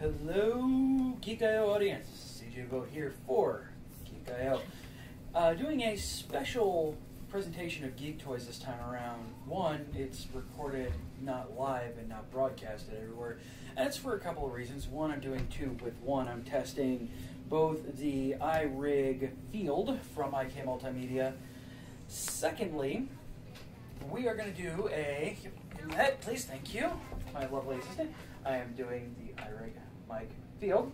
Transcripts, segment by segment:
Hello, Geek.io audience. CJ Vote here for Geek.io. Doing a special presentation of Geek Toys this time around. One, it's recorded, not live and not broadcasted everywhere. And it's for a couple of reasons. One, I'm doing two with one. I'm testing both the iRig Field from IK Multimedia. Secondly, we are going to do a... Please, thank you, my lovely assistant. I am doing the iRig mic Field.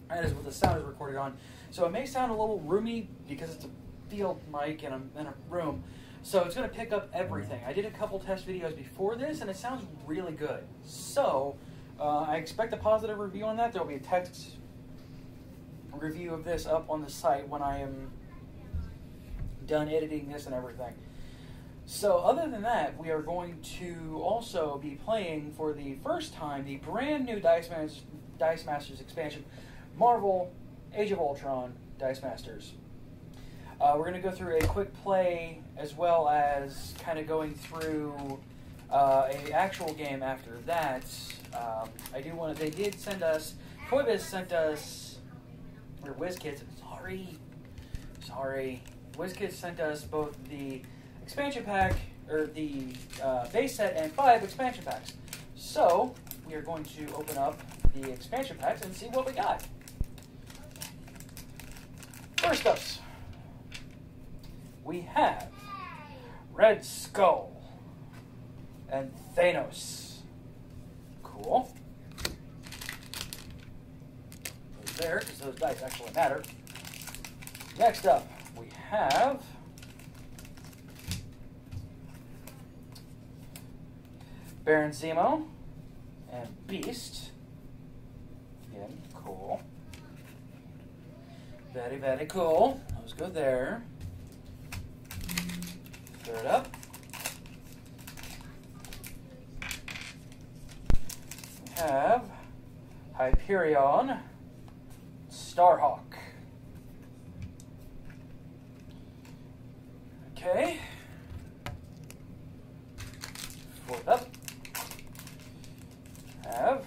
That is what the sound is recorded on. So it may sound a little roomy because it's a field mic and I'm in a room. So it's going to pick up everything. I did a couple test videos before this and it sounds really good. So I expect a positive review on that. There will be a text review of this up on the site when I am done editing this and everything. So other than that, we are going to also be playing for the first time the brand new Dicemasters expansion, Marvel Age of Ultron Dicemasters. We're going to go through a quick play as well as kind of going through an actual game after that. They did send us, Toybiz sent us, or WizKids, sorry, WizKids sent us both the expansion pack, or the base set, and 5 expansion packs. So, we are going to open up the expansion packs and see what we got. First up, we have Red Skull and Thanos. Cool. Put it there, because those dice actually matter. Next up, we have Baron Zemo and Beast. Again, cool. Very, very cool. Those go there. Third up, we have Hyperion, Starhawk. Okay. Fourth up, have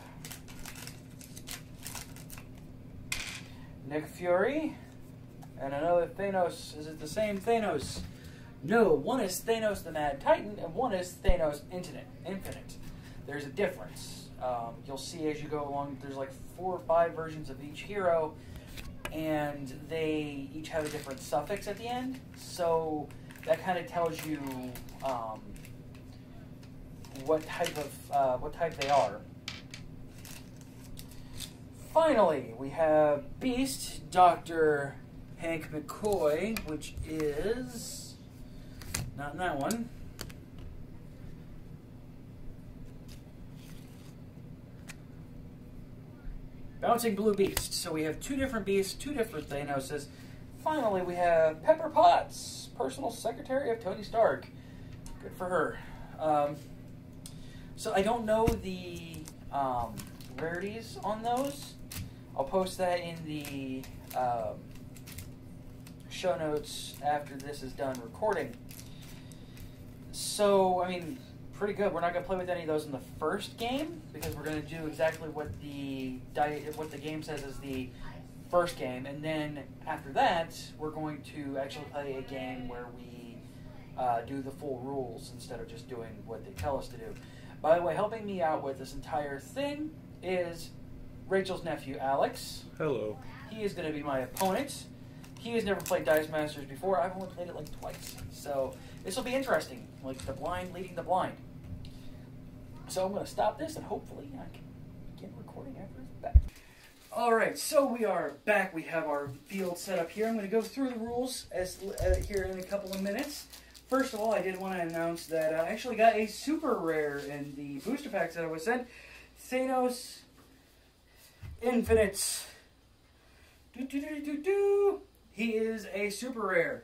Nick Fury and another Thanos. Is it the same Thanos? No, one is Thanos the Mad Titan and one is Thanos Infinite. There's a difference. You'll see as you go along, there's like 4 or 5 versions of each hero and they each have a different suffix at the end. So that kind of tells you what type they are. Finally, we have Beast, Dr. Hank McCoy, which is not in that one. Bouncing Blue Beast. So we have 2 different Beasts, 2 different Thanoses. Finally, we have Pepper Potts, personal secretary of Tony Stark. Good for her. So I don't know the rarities on those. I'll post that in the show notes after this is done recording. So, I mean, pretty good. We're not going to play with any of those in the first game because we're going to do exactly what the game says is the first game. And then after that, we're going to actually play a game where we do the full rules instead of just doing what they tell us to do. By the way, helping me out with this entire thing is Rachel's nephew, Alex. Hello. He is going to be my opponent. He has never played Dicemasters before. I've only played it like twice. So this will be interesting, like the blind leading the blind. So I'm going to stop this and hopefully I can begin recording after it's back. Alright, so we are back. We have our field set up here. I'm going to go through the rules here in a couple of minutes. First of all, I did want to announce that I actually got a super rare in the booster packs that I was sent. Thanos Infinite. He is a super rare.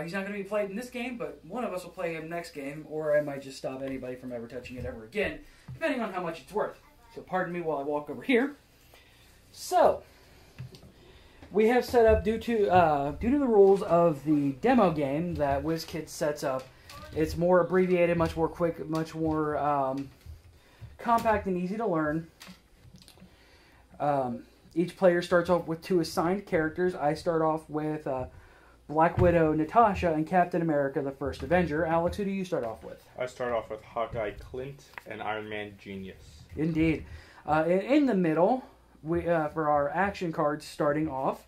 He's not going to be played in this game, but one of us will play him next game, or I might just stop anybody from ever touching it ever again, depending on how much it's worth. So pardon me while I walk over here. So, we have set up, due to the rules of the demo game that WizKids sets up, it's more abbreviated, much more quick, much more compact and easy to learn. Each player starts off with 2 assigned characters. I start off with Black Widow, Natasha, and Captain America, the First Avenger. Alex, who do you start off with? I start off with Hawkeye Clint and Iron Man Genius. Indeed. In the middle, we for our action cards starting off,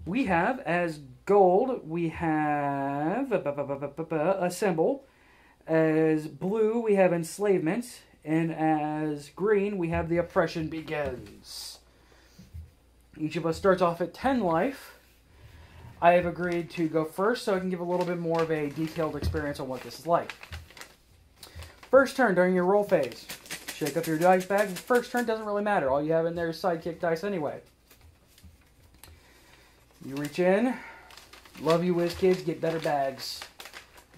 we have as gold, we have Assemble. As blue, we have Enslavement. And as green, we have The Oppression Begins. Each of us starts off at 10 life. I have agreed to go first so I can give a little bit more of a detailed experience on what this is like. First turn during your roll phase. Shake up your dice bag. First turn doesn't really matter. All you have in there is sidekick dice anyway. You reach in. Love you, whiz kids. Get better bags.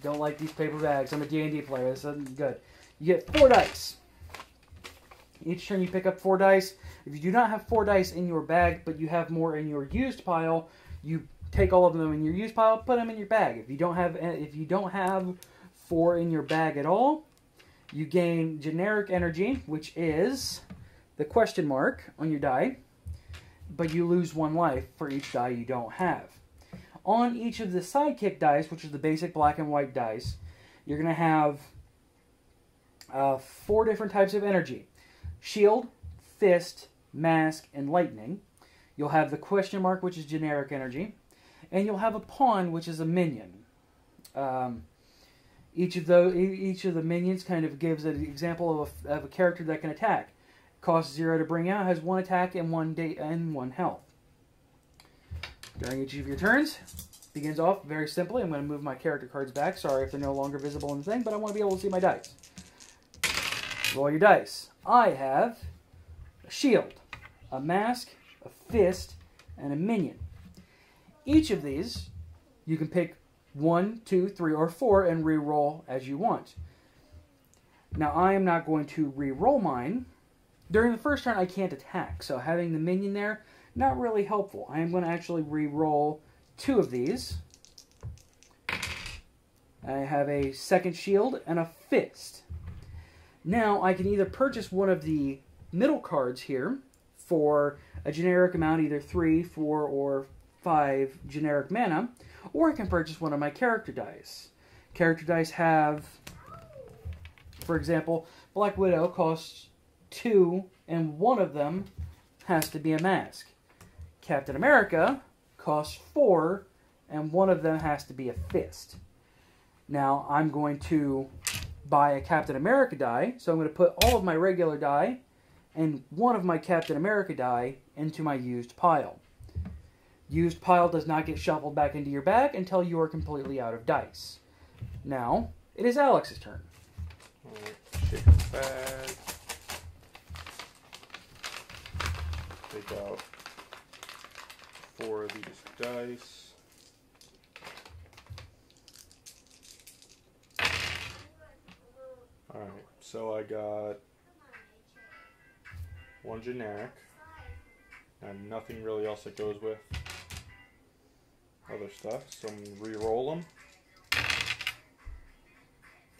Don't like these paper bags. I'm a D&D player. This isn't good. You get 4 dice. Each turn you pick up 4 dice. If you do not have 4 dice in your bag, but you have more in your used pile, you take all of them in your used pile, put them in your bag. If you don't have 4 in your bag at all, you gain generic energy, which is the question mark on your die, but you lose 1 life for each die you don't have. On each of the sidekick dice, which is the basic black and white dice, you're going to have 4 different types of energy. Shield, Fist, Mask, and Lightning. You'll have the question mark, which is generic energy. And you'll have a pawn, which is a minion. Each of the minions kind of gives an example of a character that can attack. Costs 0 to bring out, has 1 attack and 1 health. During each of your turns, begins off very simply. I'm going to move my character cards back. Sorry if they're no longer visible in the thing, but I want to be able to see my dice. Roll your dice. I have a shield, a mask, a fist, and a minion. Each of these, you can pick 1, 2, 3, or 4 and re-roll as you want. Now, I am not going to re-roll mine. During the first turn, I can't attack, so having the minion there, not really helpful. I am going to actually re-roll 2 of these. I have a second shield and a fist. Now, I can either purchase one of the middle cards here for a generic amount, either 3, 4, or 5 generic mana, or I can purchase one of my character dice. Character dice have, for example, Black Widow costs 2, and one of them has to be a mask. Captain America costs 4, and one of them has to be a fist. Now, I'm going to buy a Captain America die, so I'm going to put all of my regular die and one of my Captain America die into my used pile. Used pile does not get shuffled back into your bag until you are completely out of dice. Now, it is Alex's turn. Alright, shake the bag. Take out 4 of these dice. Alright, so I got 1 generic, and nothing really else that goes with other stuff, so I'm going to re-roll them.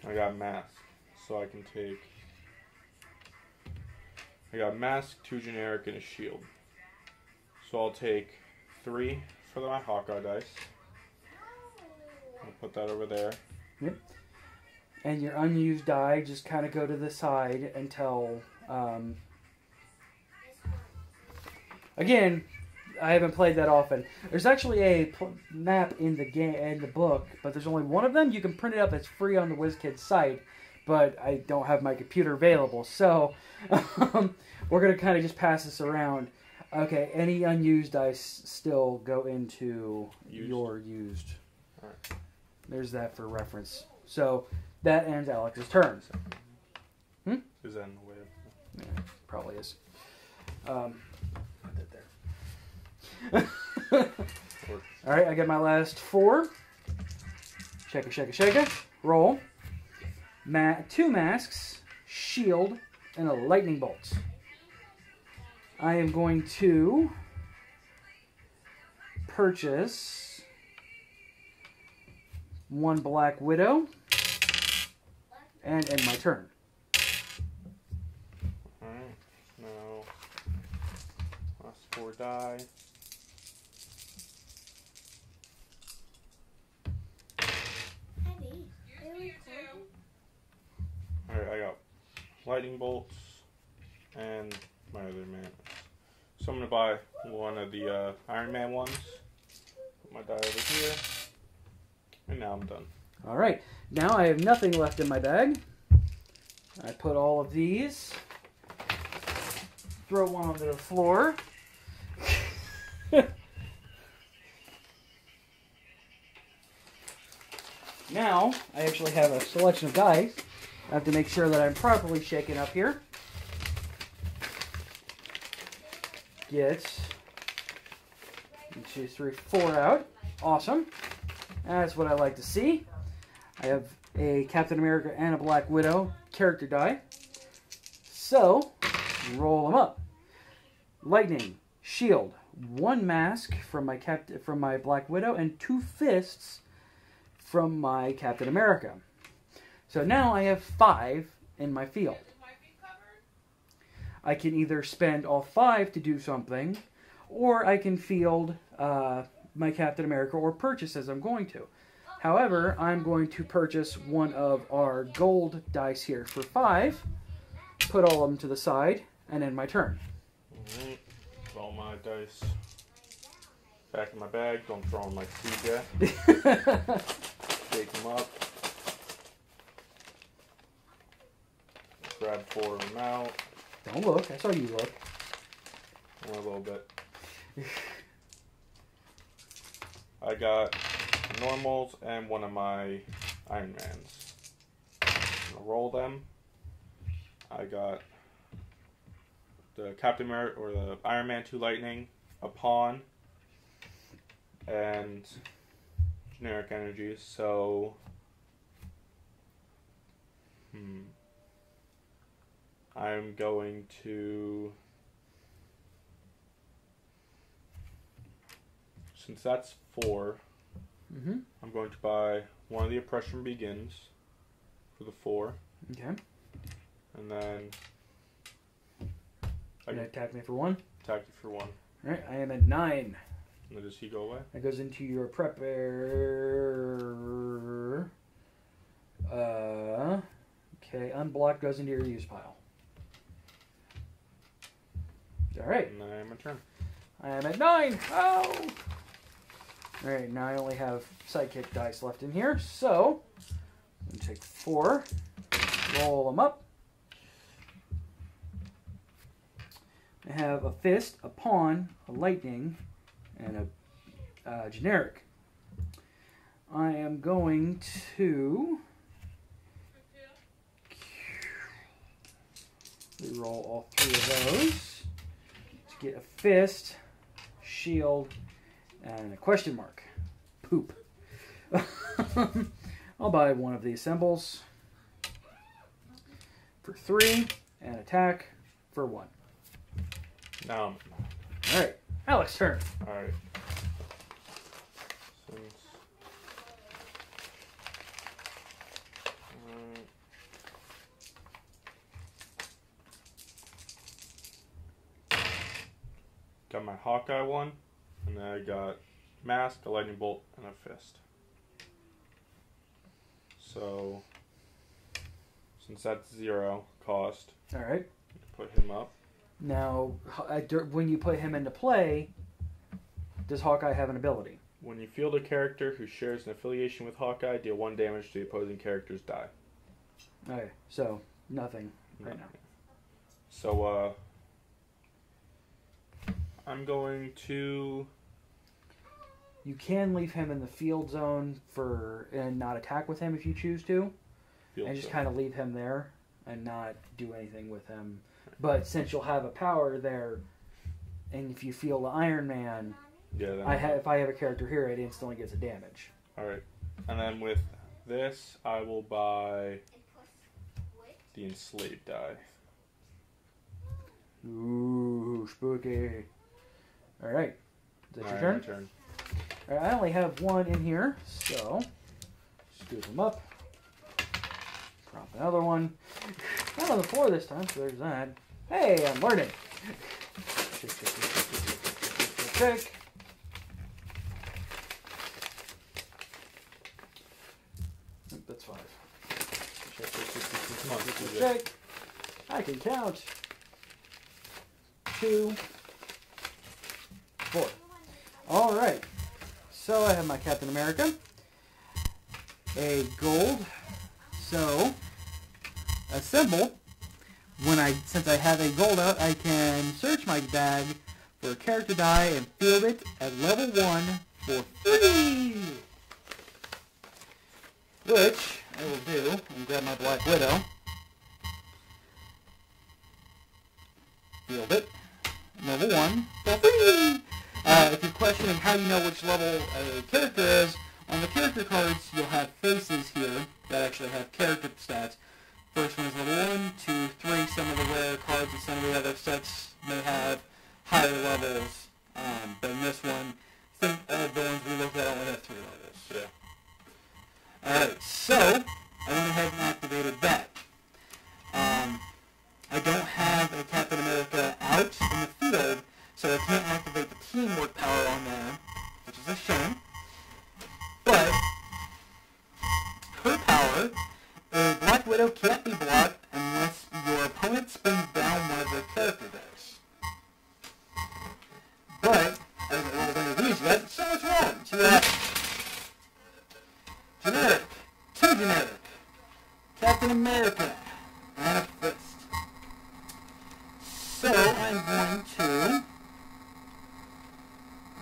I got mask, so I can take, I got mask, 2 generic, and a shield. So I'll take 3 for my Hawkeye dice. I'll put that over there. Yep. And your unused die just kind of go to the side until, again, I haven't played that often. There's actually a map in the game, in the book, but there's only one of them. You can print it up. It's free on the WizKids site, but I don't have my computer available. So we're going to kind of just pass this around. Okay, any unused dice still go into your used. All right. There's that for reference. So that ends Alex's turn. Is that in the way of... Yeah, probably is. Put that there. Alright, I got my last 4. Shake it, shake it, shake it. Roll. 2 masks, shield, and a lightning bolt. I am going to purchase 1 Black Widow and end my turn. Alright, now 4 die. Alright, I got lightning bolts and my other man. So I'm going to buy one of the Iron Man ones. Put my die over here. And now I'm done. Alright, now I have nothing left in my bag. I put all of these. Throw one onto the floor. Now, I actually have a selection of dice. I have to make sure that I'm properly shaken up here. Get 1, 2, 3, 4 out. Awesome. That's what I like to see. I have a Captain America and a Black Widow character die. So, roll them up. Lightning, shield, 1 mask from my Black Widow, and 2 fists from my Captain America. So now I have 5 in my field. I can either spend all 5 to do something, or I can field my Captain America or purchase as I'm going to. However, I'm going to purchase one of our gold dice here for 5, put all of them to the side, and end my turn. Alright, put all my dice back in my bag. Don't throw them like CJ. Shake them up. Grab 4 of them out. Don't look. I saw you look. A little bit. I got normals and one of my Iron Mans. I'm gonna roll them. I got the Captain America or the Iron Man 2 Lightning, a pawn, and generic energies. So, I'm going to, since that's 4, I'm going to buy one of the Oppression Begins for the 4. Okay. And then You're gonna attack me for 1? Attack you for 1. Alright, I am at 9. And then does he go away? That goes into your prepper. Okay, unblocked goes into your use pile. Alright. And then I am my turn. I am at 9. Oh! Alright, now I only have sidekick dice left in here, so I'm going to take 4, roll them up. I have a fist, a pawn, a lightning, and a generic. I am going to reroll all 3 of those to get a fist, shield, and a question mark. Poop. I'll buy one of these symbols for 3 and attack for 1. Now. Alright, Alex, turn. Alright. Got my Hawkeye one, and then I got mask, a lightning bolt, and a fist. So, since that's 0 cost, Alright. put him up. Now, when you put him into play, does Hawkeye have an ability? When you field a character who shares an affiliation with Hawkeye, deal 1 damage to the opposing character's die. Okay, so nothing right now. So, I'm going to... You can leave him in the field zone and not attack with him if you choose to. And just kind of leave him there and not do anything with him. But since you'll have a power there, and if you feel the Iron Man, if I have a character here, it instantly gets a damage. Alright. And then with this, I will buy the Enslaved die. Ooh, spooky. Alright. Is that your turn? My turn. Alright, I only have 1 in here, so scoop them up. Drop another one. Not on the floor this time, so there's that. Hey, I'm learning. check. Nope, that's 5. Check. I can count. 2, 4. All right. So I have my Captain America. A gold. So assemble. Since I have a gold out, I can search my bag for a character die and field it at level 1 for free. Which I will do and grab my Black Widow. Field it. Level 1 for free. If you're questioning how you know which level a character is, on the character cards you'll have faces here that actually have character stats. First one is level 1, 2, 3. Some of the rare cards and some of the other sets may have higher levels. But in this one, the ones we looked at only have 3 levels. Yeah. Alright, so I went ahead and activated that. I don't have a Captain America out in the field, so I can't activate the teamwork power on there, which is a shame. But her power is Black Widow can't be blocked unless your opponent spins down one of their character dice. But I don't know what these yet, so it's wrong. So generic, 2 generic, Captain America, and a fist. So I'm going to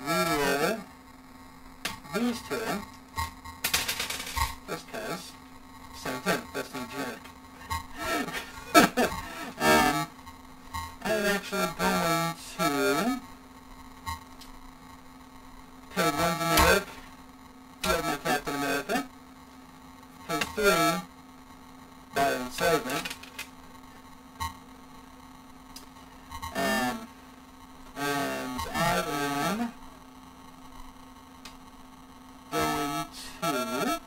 reroll these 2, just because, same thing, that's the generic. I'm actually going to pay 1 generic, field my Captain America, pay 3, buy and segment, and I am going to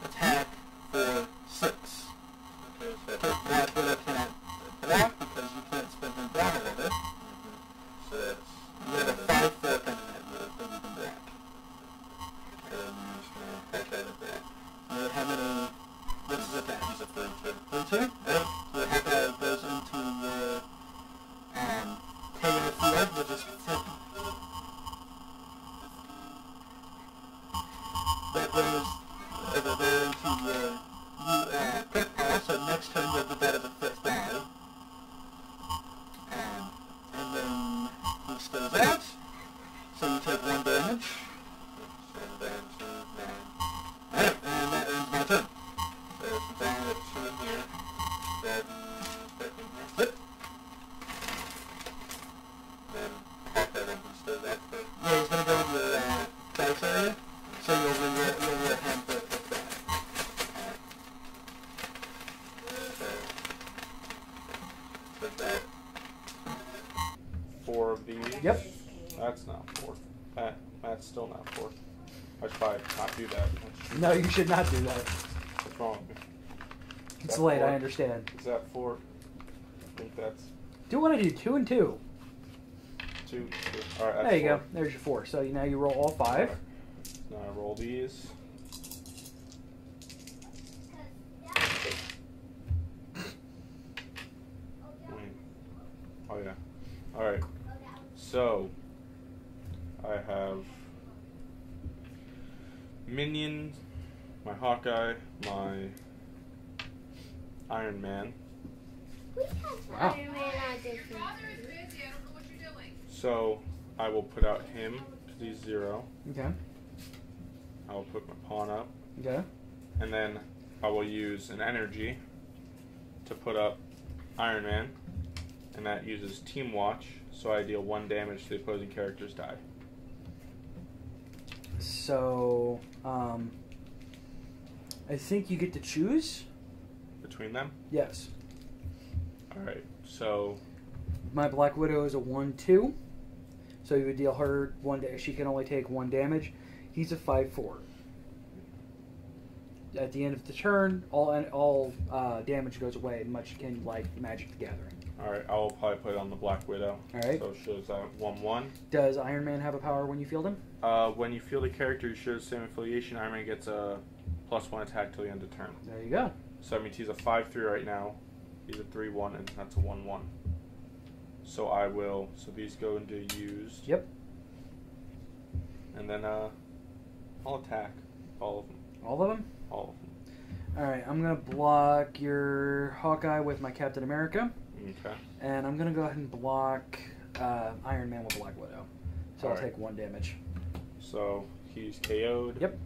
attack for 6. Okay, so that's what I can't attack because you can't spend them down a little bit. So that's, you get a 5 for a penny then you can back. So how many, what's his attack? He's a 32. 32? Yep. So that goes into the pay in the field, which is 50. That goes into the quick pass, so next turn you have the better the fifth value. And then he spills out, so you take 1 damage. Alright, and that ends my turn. Flip. Yeah, he's going to go in the dice area, so you'll let him put that. 4 of these. Yep. That's not 4. That's still not 4. I should probably not do that. No, you should not do that. What's wrong with me? It's late, 4? I understand. Is that 4? I think that's... Do you want to do 2 and 2? 2. Alright, that's there you 4. go. There's your 4. So now you roll all 5. Right. Now I roll these. Oh yeah. Alright. So I have Minion, my Hawkeye, my Iron Man. Wow. So I will put out him to the 0. Okay. I will put my pawn up. Okay. And then I will use an energy to put up Iron Man. And that uses Team Watch, so I deal 1 damage to the opposing character's die. So, I think you get to choose? Between them? Yes. Alright, so... My Black Widow is a 1/2, so you would deal her 1 damage. She can only take 1 damage. He's a 5/4. At the end of the turn, all damage goes away, much akin like Magic the Gathering. Alright, I'll probably put it on the Black Widow. Alright. So it shows that 1-1. Does Iron Man have a power when you field him? When you field a character who shares the same affiliation, Iron Man gets a +1 attack till the end of turn. There you go. So that means he's a 5-3 right now. He's a 3-1, and that's a 1-1. So I will. So these go into used. Yep. And then I'll attack all of them. All of them? All of them. Alright, I'm going to block your Hawkeye with my Captain America. Okay. And I'm going to go ahead and block Iron Man with Black Widow. So I'll take 1 damage. So he's KO'd. Yep.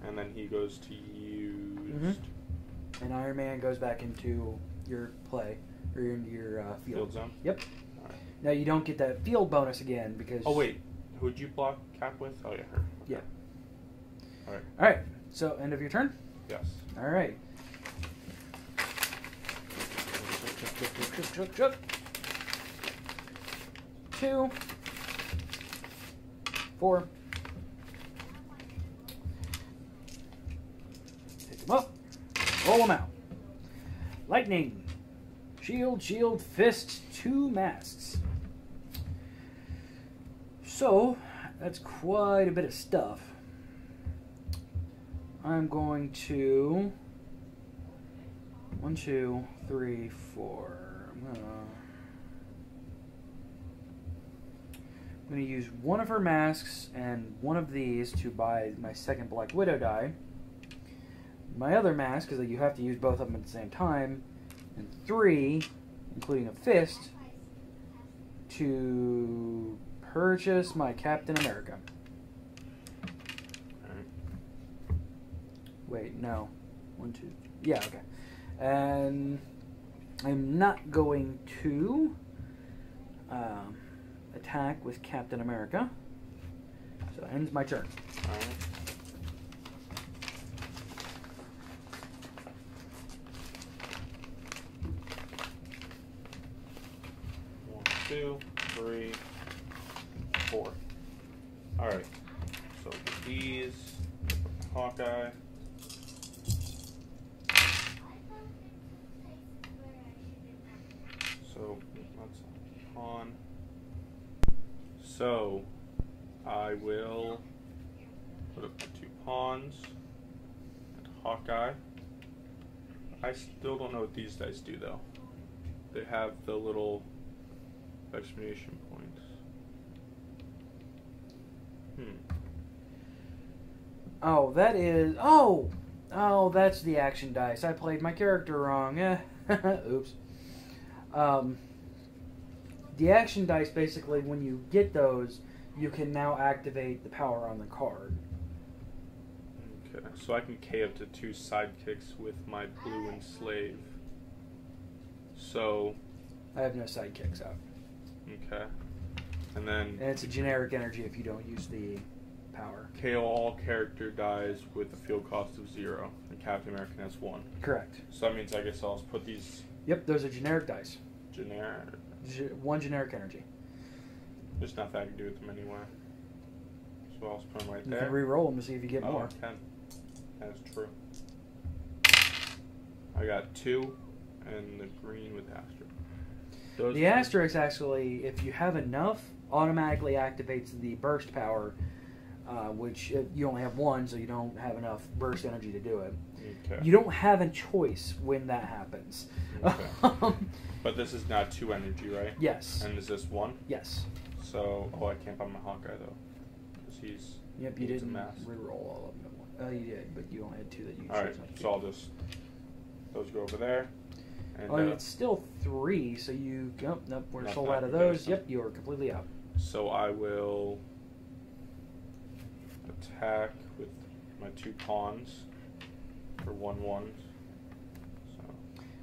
And then he goes to used. Mm-hmm. And Iron Man goes back into your play, or into your field zone? Yep. Alright. Now you don't get that field bonus again because... Oh, wait. Who'd you block Cap with? Oh, yeah, her. Okay. Yeah. Alright. Alright, so end of your turn? Yes. Alright. 2, 4. Pick them up. Roll them out. Lightning. Shield, shield, fist, 2 masks. So, that's quite a bit of stuff. I'm going to... 1, 2, 3, 4. I'm going to use one of her masks and one of these to buy my second Black Widow die. My other mask, because you have to use both of them at the same time, and 3, including a fist, to purchase my Captain America. Wait, no. 1, 2. Yeah, okay. And I'm not going to attack with Captain America. So that ends my turn. Alright. One, 2, 3, 4. Alright. So with these, Hawkeye. So that's pawn. So I will put up the 2 pawns and Hawkeye. I still don't know what these dice do though. They have the little exclamation points. Oh, that is... Oh! Oh, that's the action dice. I played my character wrong. Oops. The action dice, basically, when you get those, you can now activate the power on the card. Okay, so I can K up to 2 sidekicks with my blue and slave. So... I have no sidekicks out. Okay. And then... And it's a generic energy if you don't use the power. KO all character dies with a field cost of 0, and Captain America has 1. Correct. So that means I guess I'll put these... Yep, those are generic dice. Generic... One generic energy. There's nothing I can do with them anyway. So I'll just put them right You there. can re-roll them to see if you get more. I can. That's true. I got 2, and the green with asterisk. The asterisk actually, if you have enough, automatically activates the burst power, which you only have 1, so you don't have enough burst energy to do it. Okay. You don't have a choice when that happens. Okay. But this is not 2 energy, right? Yes. And is this 1? Yes. So, I can't buy my Hawkeye though, because he's... Yep, you needs a didn't mask. re-roll all of them at once. Oh, you did, but you only had 2 that you chose Alright, not to so I'll just... Those go over there. And, it's still 3, so you... Nope, we're Not sold that out of good. those. Yep, you are completely out. So I will attack with my 2 pawns for 1/1. So.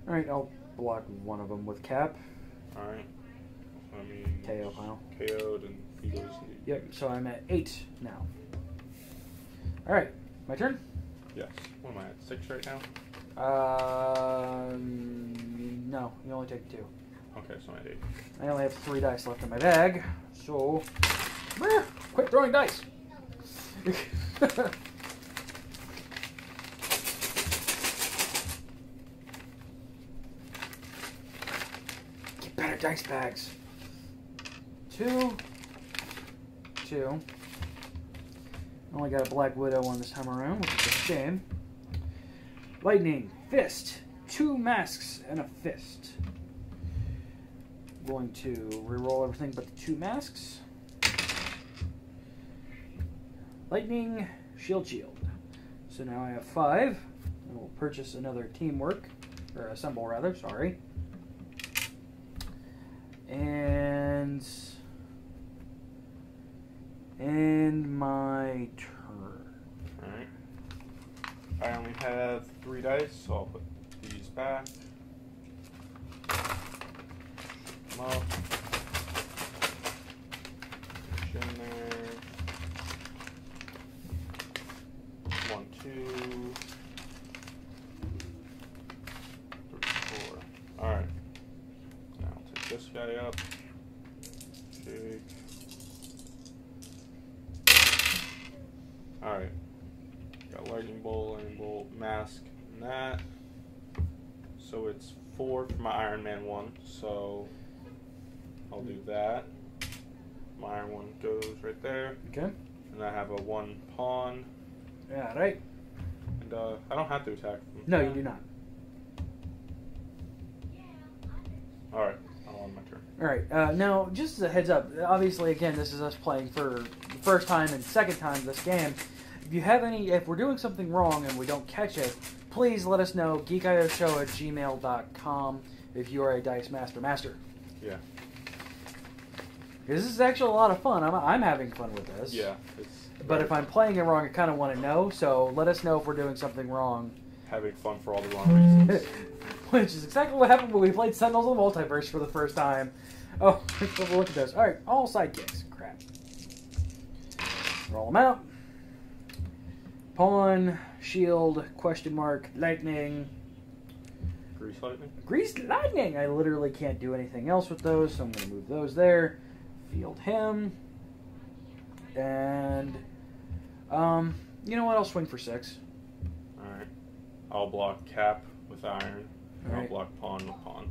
Alright, I'll block one of them with Cap. Alright. I mean... KO pile. KO'd and he goes... Yep, so I'm at 8 now. Alright, my turn? Yes. What am I at? 6 right now? No, you only take 2. Okay, so I'm at 8. I only have 3 dice left in my bag, so... Quit throwing dice! dice bags. 2. Only got a Black Widow one this time around, which is a shame. Lightning, fist, 2 masks and a fist. Going to reroll everything but the 2 masks. Lightning, shield. So now I have 5. And we'll purchase another teamwork, or assemble rather, sorry. And my turn. Alright. I only have 3 dice, so I'll put these back. Them up. Push in there. 1, 2, 3, 4. Alright. Now I'll take this guy up. Shake. Alright. Got lightning bolt, mask, and that. So it's 4 for my Iron Man 1, so I'll do that. My Iron 1 goes right there. Okay. And I have a 1 pawn. Yeah, right. And I don't have to attack them. No, you do not. Alright, I'll on my turn. Alright, now, just as a heads up, obviously, again, this is us playing for the first time and second time this game. If we're doing something wrong and we don't catch it, please let us know, geekioshow@gmail.com, if you are a Dice Master. Yeah. Because this is actually a lot of fun. I'm having fun with this. Yeah. But if I'm playing it wrong, I kind of want to know, so let us know if we're doing something wrong. Having fun for all the wrong reasons. Which is exactly what happened when we played Sentinels of the Multiverse for the first time. Oh, look at those. Alright, all sidekicks. Crap. Roll them out. Pawn, shield, question mark, lightning. Grease lightning? Greased lightning! I literally can't do anything else with those, so I'm going to move those there. Field him. And, you know what? I'll swing for 6. Alright. I'll block Cap with Iron. And Alright. I'll block Pawn with Pawn.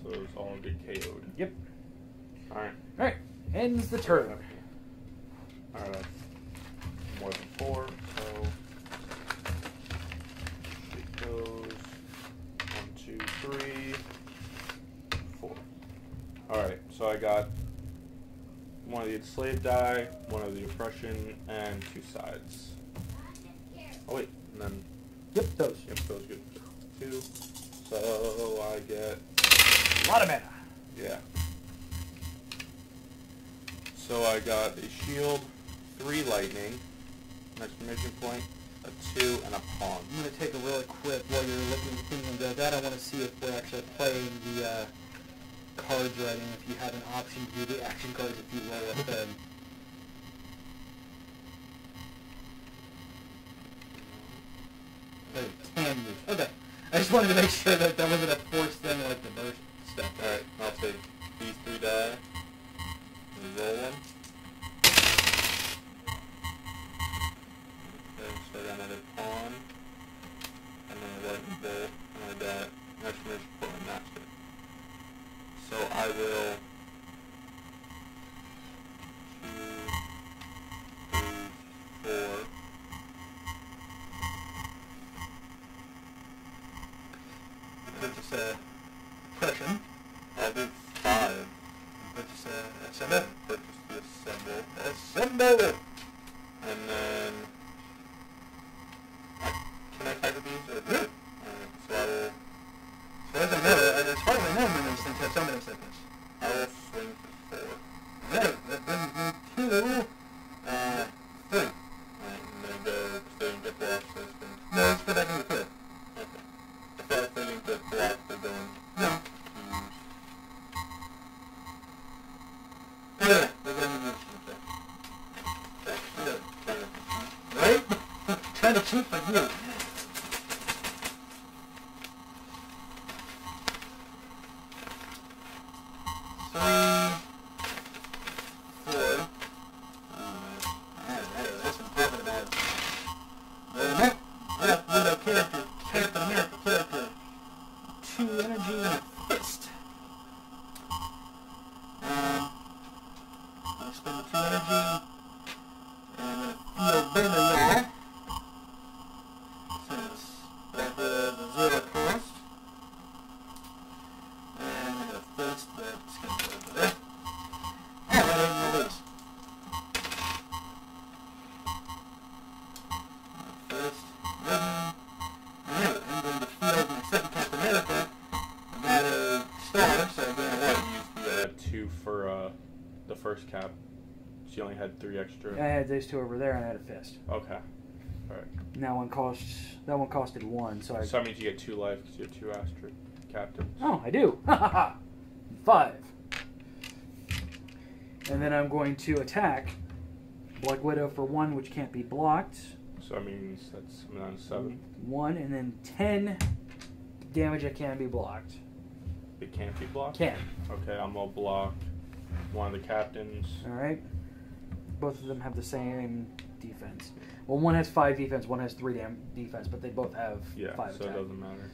So those all get KO'd. Yep. Alright. Alright. Ends the turn. Alright. More than 4, so it goes 1, 2, 3, 4. Alright, so I got one of the enslaved die, one of the oppression, and 2 sides. Oh wait, and then Yep, those. yep, those get 2. So I get A lot of mana. yeah. So I got a shield, 3 lightning, an exclamation point, a 2, and a pawn. I'm going to take a really quick, while you're looking at Kingdom of that, I want to see if we're actually playing the cards right, and if you have an option to do the action cards if you roll with them. Hand move. Okay. I just wanted to make sure that that wasn't a forced thing like the burst stuff. Alright, I'll take these 3 die, and roll one. Okay, so then I did pawn, and then a lightning bolt, and I got an exclamation point and matched it. So I will 2, 3, 4. Purchase a oppression. I'll do 5. Purchase a symbol. Purchase the symbol. Symbol! And then can I attack with these or is it? So I will So it doesn't matter. As far as I know, Minimum Sense has some Minimum Sense. I will swing for 4. That brings me to 3. Right, and then go custodian get blocked so it's been No, let's put that in the clip. okay. If I was thinking to block the then No. Yeah, the then Right? Trying to cheat for you. spend the 2 energy. And I'm going to Field Mic. Since that the 0 cost. And I'm going to Fist, but it's going to go over there. Alright, and release. First, Alright, I'm going to Field my second Captain America. I got a star, so I'm going to let you use I had 2 for the first cap. She only had 3 extra. I had those 2 over there, and I had a fist. Okay. Alright. And that one costed 1, so I... So that means you get 2 life because you have 2 Astra captains. Oh, I do. 5. And then I'm going to attack Black Widow for 1, which can't be blocked. So that means that's coming down to 7. 1, and then 10 damage that can be blocked. It can't be blocked? Can. Okay, I'm going to block one of the captains. Alright. Both of them have the same defense. Well, one has 5 defense, one has 3 defense, but they both have 5 attack. So it doesn't matter.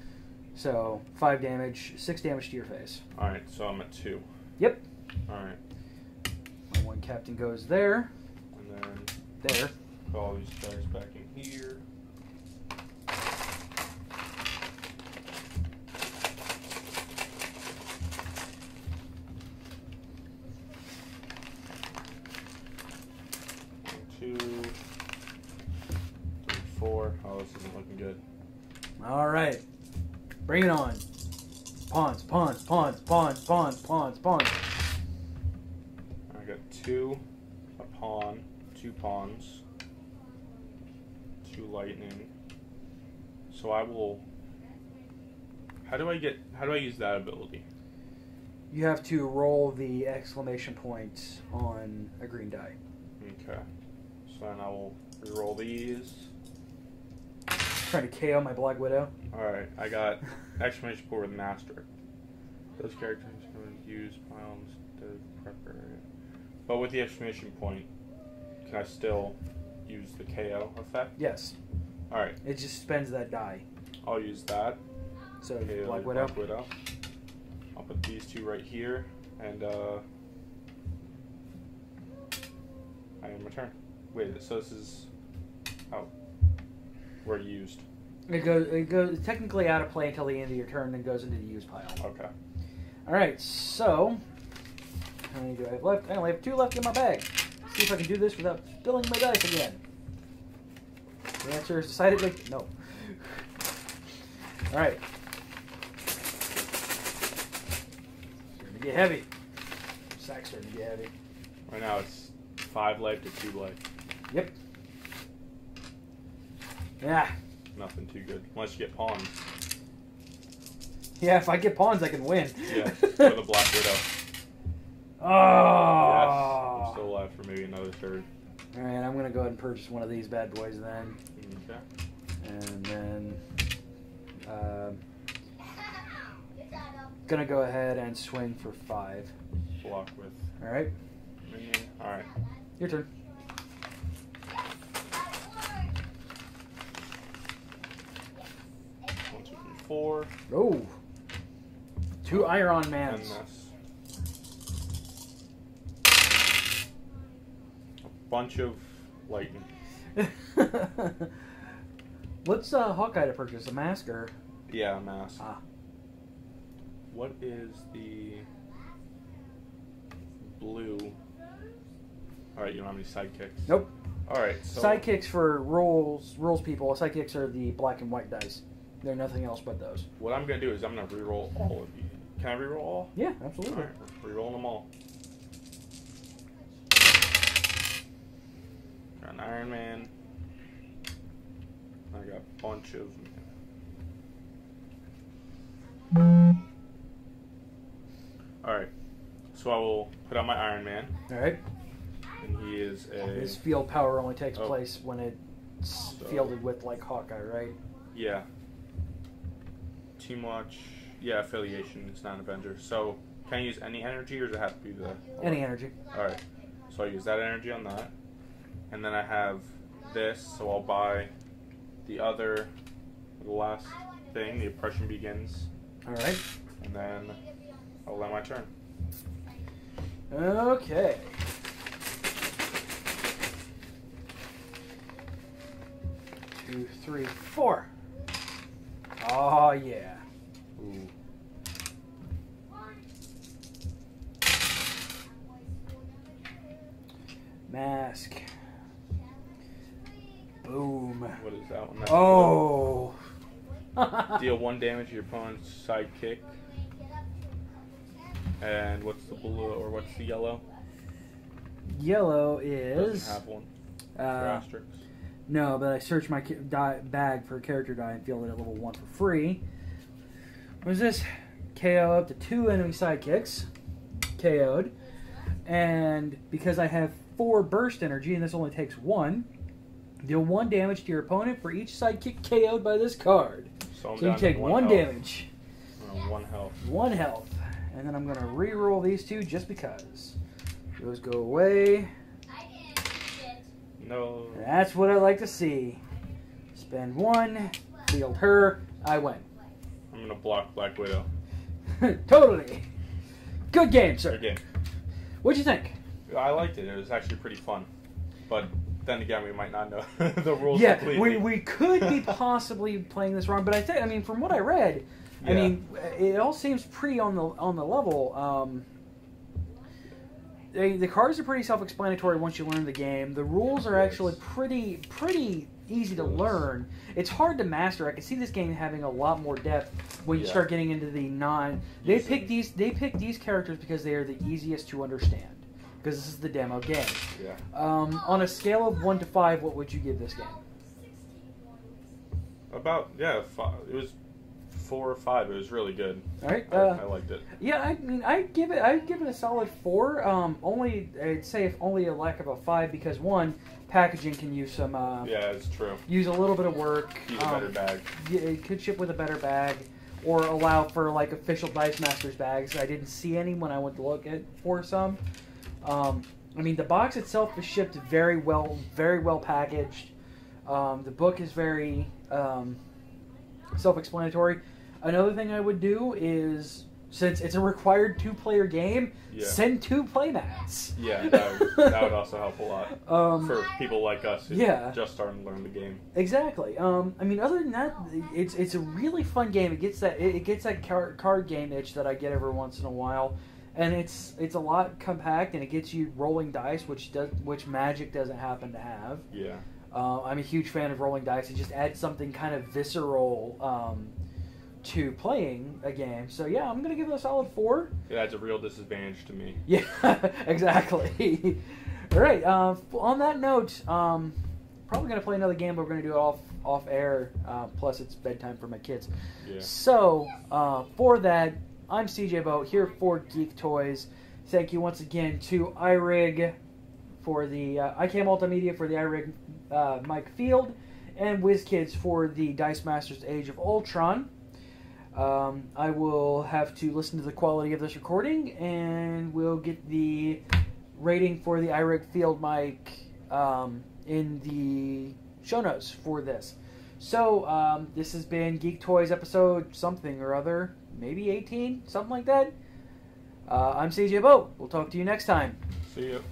So, 5 damage, 6 damage to your face. Alright, so I'm at 2. Yep. Alright. My 1 captain goes there. And then... There. Put all these guys back in here. Two, 3, 4. Oh, this isn't looking good. Alright. Bring it on. Pawns, pawns, pawns, pawns, pawns, pawns, pawns. I got 2, a pawn, 2 pawns, 2 lightning. So I will... How do I use that ability? You have to roll the exclamation point on a green die. Okay. So then I will reroll these. Trying to KO my Black Widow. Alright, I got exclamation point with master. Those characters are going to use piles instead of prep area. But with the exclamation point, can I still use the KO effect? Yes. Alright. It just spends that die. I'll use that. So, KO Black Widow. Black Widow. I'll put these 2 right here, and I end my turn. Wait, so this is... Oh. Where used. It goes technically out of play until the end of your turn, then goes into the use pile. Okay. Alright, so how many do I have left? I only have 2 left in my bag. Let's see if I can do this without spilling my dice again. The answer is decidedly no. Alright. Starting to get heavy. Sack's starting to get heavy. Right now it's 5 life to 2 life. Yep. Yeah. Nothing too good. Unless you get pawns. Yeah, if I get pawns, I can win. Yeah, with a Black Widow. Oh! Yes, I'm still alive for maybe another third. Alright, I'm going to go ahead and purchase one of these bad boys then. Okay. And then... going to go ahead and swing for 5. Block with Alright. minion. Alright. Your turn. One, 2, 3, 4. Oh! 2 Iron And Mans. this. A bunch of lightning. What's Hawkeye to purchase? A mask or? Yeah, mask. Ah. What is the blue? Alright, you don't have any sidekicks? Nope. Alright, so... Sidekicks for rules people. Sidekicks are the black and white dice. They're nothing else but those. What I'm going to do is I'm going to reroll all of you. Can I reroll all? Yeah, absolutely. Alright, rerolling them all. Got an Iron Man. I got a bunch of... Alright, so I will put on my Iron Man. Alright. And he is a... His field power only takes place when it's fielded with, like, Hawkeye, right? Yeah. Team Watch... Yeah, affiliation. It's not an Avenger. So, can I use any energy, or does it have to be the... Any energy. Alright. So I use that energy on that. And then I have this, so I'll buy the other... The last thing, the Oppression Begins. Alright. And then I'll end my turn. Okay. 2, 3, 4. Oh, yeah. Ooh. Mask. Boom. What is that one? That's Oh. blue. Deal 1 damage to your opponent's sidekick. And what's the blue or what's the yellow? Yellow is... Doesn't have one. For asterisks. No, but I searched my bag for a character die and fielded at level 1 for free. What is this? KO up to 2 enemy sidekicks. KO'd. And because I have 4 burst energy, and this only takes 1, deal 1 damage to your opponent for each sidekick KO'd by this card. So you take 1 damage. 1 health. 1 health. And then I'm going to re-roll these 2 just because. Those go away. No. That's what I like to see. Spend 1, field her, I win. I'm going to block Black Widow. Totally. Good game, sir. Good game. What'd you think? I liked it. It was actually pretty fun. But then again, we might not know the rules Yeah, completely. we could be possibly playing this wrong, but I mean, from what I read, Yeah. I mean, it all seems pretty on the level. The cards are pretty self-explanatory once you learn the game. The rules are actually pretty easy to learn. It's hard to master. I can see this game having a lot more depth when you start getting into the non. They pick these characters because they are the easiest to understand. Because this is the demo game. Yeah. On a scale of 1 to 5, what would you give this game? About, yeah, 5. It was 4 or 5. It was really good. All right. I liked it. Yeah, I mean, I'd give it a solid 4. I'd say if only a lack of a 5 because 1, packaging can use some. Yeah, it's true. Use a little bit of work. Use a better bag. Yeah, it could ship with a better bag, or allow for like official Dicemasters bags. I didn't see any when I went to look for some. I mean, the box itself is shipped very well packaged. The book is very self-explanatory. Another thing I would do is, since it's a required 2-player game, send 2 playmats. Yeah, that would also help a lot for people like us who just starting to learn the game. Exactly. I mean, other than that, it's a really fun game. It gets that card game itch that I get every once in a while. And it's a lot compact, and it gets you rolling dice, which Magic doesn't happen to have. Yeah. I'm a huge fan of rolling dice. It just adds something kind of visceral to playing a game. So yeah, I'm gonna give it a solid 4. It adds a real disadvantage to me. Yeah, exactly. All right. On that note, probably gonna play another game, but we're gonna do it off air. Plus, it's bedtime for my kids. Yeah. So for that. I'm CJ Boat here for Geek Toys. Thank you once again to iRig for the iCam Multimedia for the iRig mic field, and WizKids for the Dicemasters Age of Ultron. I will have to listen to the quality of this recording, and we'll get the rating for the iRig Field mic in the show notes for this. So this has been Geek Toys episode something or other. Maybe 18, something like that. I'm CJ Boat. We'll talk to you next time. See you.